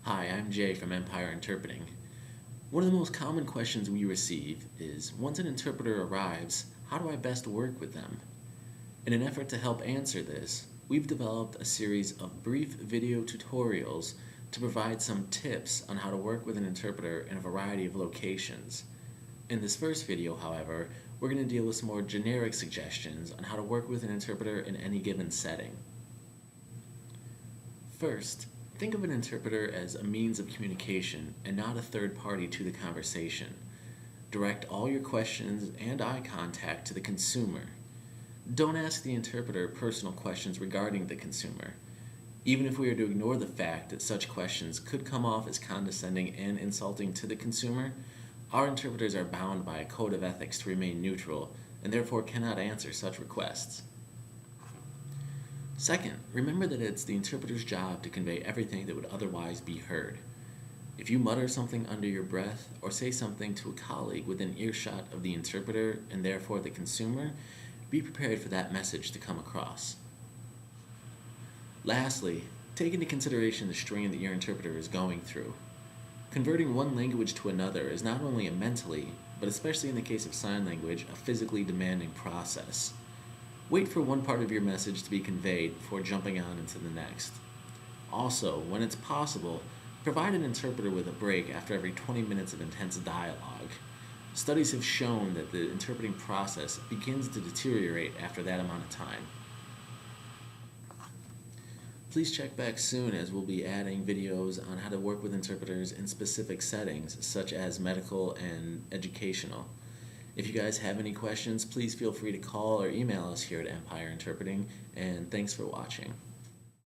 Hi, I'm Jay from Empire Interpreting. One of the most common questions we receive is, once an interpreter arrives, how do I best work with them? In an effort to help answer this, we've developed a series of brief video tutorials to provide some tips on how to work with an interpreter in a variety of locations. In this first video, however, we're going to deal with some more generic suggestions on how to work with an interpreter in any given setting. First, think of an interpreter as a means of communication and not a third party to the conversation. Direct all your questions and eye contact to the consumer. Don't ask the interpreter personal questions regarding the consumer. Even if we are to ignore the fact that such questions could come off as condescending and insulting to the consumer, our interpreters are bound by a code of ethics to remain neutral and therefore cannot answer such requests. Second, remember that it's the interpreter's job to convey everything that would otherwise be heard. If you mutter something under your breath or say something to a colleague within earshot of the interpreter and therefore the consumer, be prepared for that message to come across. Lastly, take into consideration the strain that your interpreter is going through. Converting one language to another is not only a mentally, but especially in the case of sign language, a physically demanding process. Wait for one part of your message to be conveyed before jumping on into the next. Also, when it's possible, provide an interpreter with a break after every 20 minutes of intense dialogue. Studies have shown that the interpreting process begins to deteriorate after that amount of time. Please check back soon, as we'll be adding videos on how to work with interpreters in specific settings such as medical and educational. If you guys have any questions, please feel free to call or email us here at Empire Interpreting, and thanks for watching.